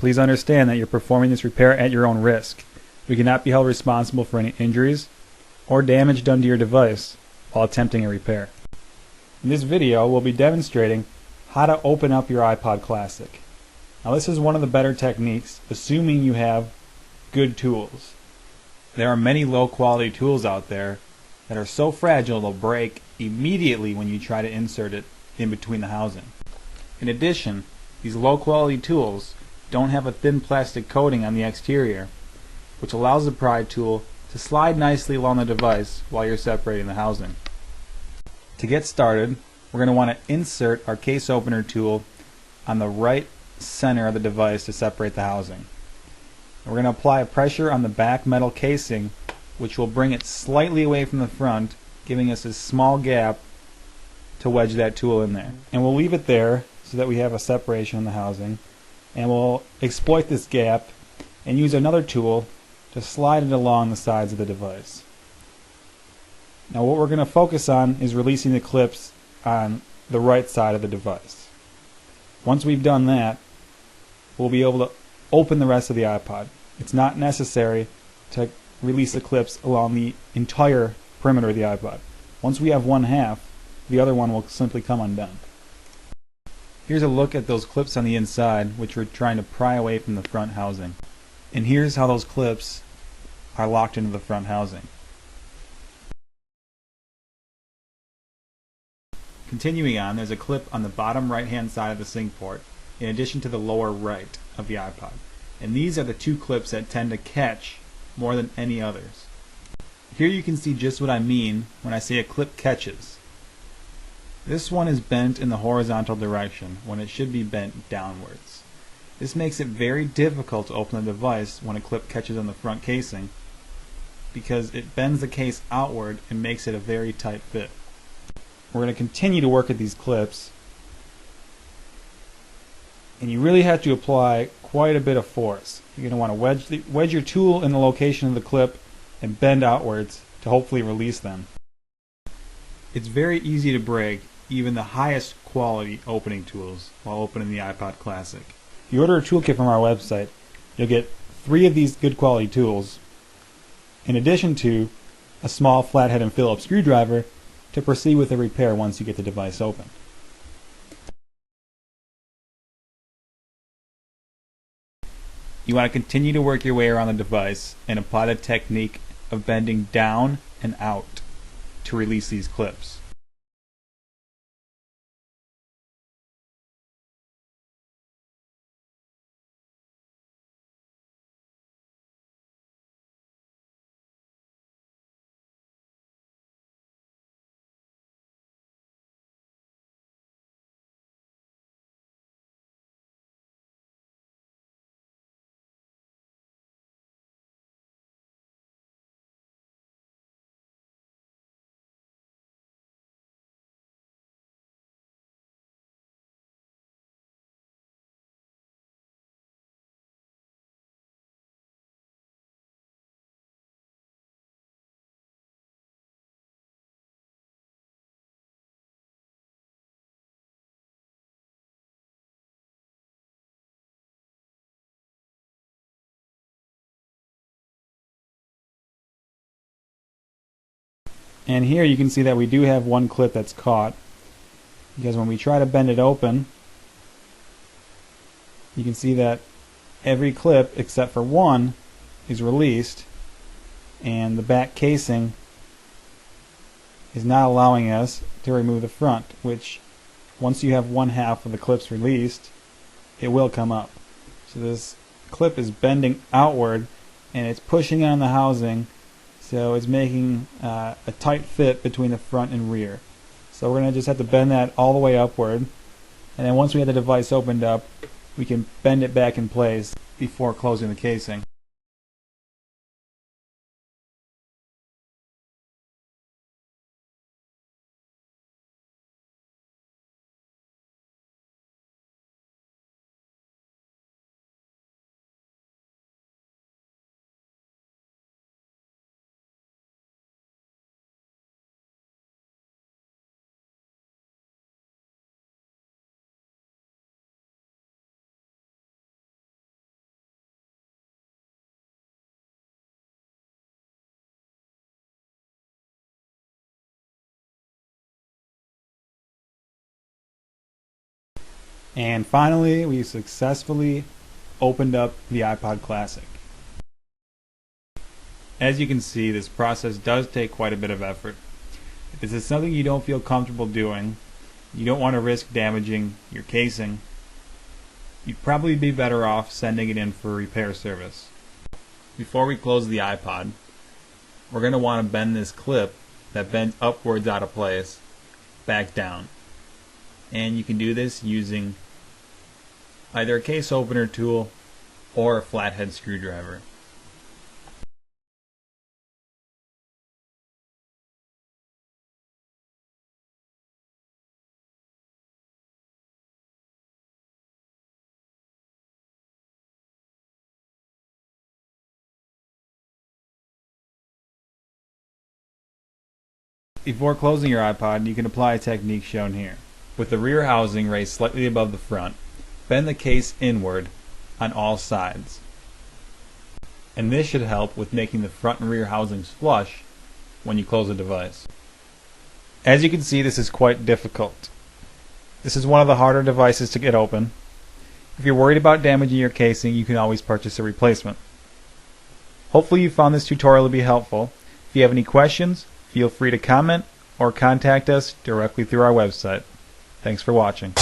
Please understand that you're performing this repair at your own risk. We cannot be held responsible for any injuries or damage done to your device while attempting a repair. In this video, we'll be demonstrating how to open up your iPod Classic. Now, this is one of the better techniques, assuming you have good tools. There are many low-quality tools out there that are so fragile they'll break immediately when you try to insert it in between the housing. In addition, these low-quality tools don't have a thin plastic coating on the exterior, which allows the pry tool to slide nicely along the device while you're separating the housing. To get started, we're going to want to insert our case opener tool on the right center of the device to separate the housing. We're going to apply pressure on the back metal casing, which will bring it slightly away from the front, giving us a small gap to wedge that tool in there. And we'll leave it there so that we have a separation in the housing. And we'll exploit this gap and use another tool to slide it along the sides of the device. Now, what we're going to focus on is releasing the clips on the right side of the device. Once we've done that, we'll be able to open the rest of the iPod. It's not necessary to release the clips along the entire perimeter of the iPod. Once we have one half, the other one will simply come undone. Here's a look at those clips on the inside, which we're trying to pry away from the front housing. And here's how those clips are locked into the front housing. Continuing on, there's a clip on the bottom right hand side of the sync port, in addition to the lower right of the iPod. And these are the two clips that tend to catch more than any others. Here you can see just what I mean when I say a clip catches. This one is bent in the horizontal direction when it should be bent downwards. This makes it very difficult to open the device when a clip catches on the front casing because it bends the case outward and makes it a very tight fit. We're going to continue to work at these clips, and you really have to apply quite a bit of force. You're going to want to wedge your tool in the location of the clip and bend outwards to hopefully release them. It's very easy to break even the highest quality opening tools while opening the iPod Classic. If you order a toolkit from our website, you'll get 3 of these good quality tools, in addition to a small flathead and Phillips screwdriver to proceed with the repair once you get the device open. You want to continue to work your way around the device and apply the technique of bending down and out to release these clips. And here you can see that we do have one clip that's caught, because when we try to bend it open, you can see that every clip except for one is released, and the back casing is not allowing us to remove the front, which once you have one half of the clips released, it will come up. So this clip is bending outward and it's pushing on the housing, so it's making a tight fit between the front and rear. So we're going to just have to bend that all the way upward, and then once we have the device opened up, we can bend it back in place before closing the casing. And finally, we successfully opened up the iPod Classic. As you can see, this process does take quite a bit of effort. If this is something you don't feel comfortable doing, you don't want to risk damaging your casing, you'd probably be better off sending it in for repair service. Before we close the iPod, we're going to want to bend this clip that bends upwards out of place back down. And you can do this using either a case opener tool or a flathead screwdriver. Before closing your iPod, you can apply a technique shown here. With the rear housing raised slightly above the front, bend the case inward on all sides. And this should help with making the front and rear housings flush when you close the device. As you can see, this is quite difficult. This is one of the harder devices to get open. If you're worried about damaging your casing, you can always purchase a replacement. Hopefully you found this tutorial to be helpful. If you have any questions, feel free to comment or contact us directly through our website. Thanks for watching.